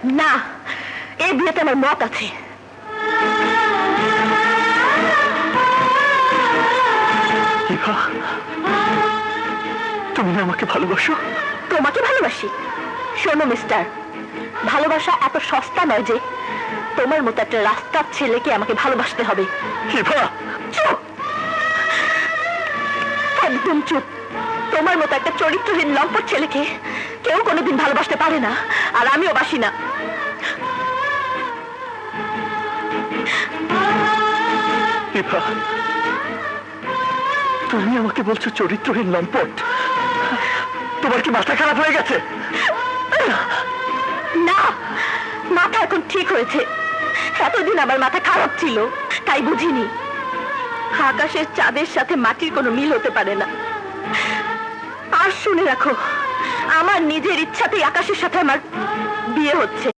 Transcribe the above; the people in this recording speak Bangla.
না, এই বিয়েতে আমার মত আছে। তুমি আমাকে ভালোবাসো? তোমাকে ভালোবাসি? শোনো মিস্টার, ভালোবাসা এত সস্তা নয় যে তোমার মতো একটা রাস্তার ছেলেকে আমাকে ভালোবাসতে হবে। চুপ, একদম চুপ। তোমার মতো একটা চরিত্রহীন লম্পট ছেলেকে কেউ কোনোদিন ভালোবাসতে পারে না, আর আমিও বাসি না। তুমি আমাকে বলছো চরিত্রহীন লম্পট? তোমার কি মাথা খারাপ হয়ে গেছে? না, মাথা এখন ঠিক হয়েছে। এতদিন আমার মাথা খারাপ ছিল, তাই বুঝিনি আকাশের চাঁদের সাথে মাটির কোনো মিল হতে পারে না। আর শুনে রাখো, আমার নিজের ইচ্ছাতেই আকাশের সাথে আমার বিয়ে হচ্ছে।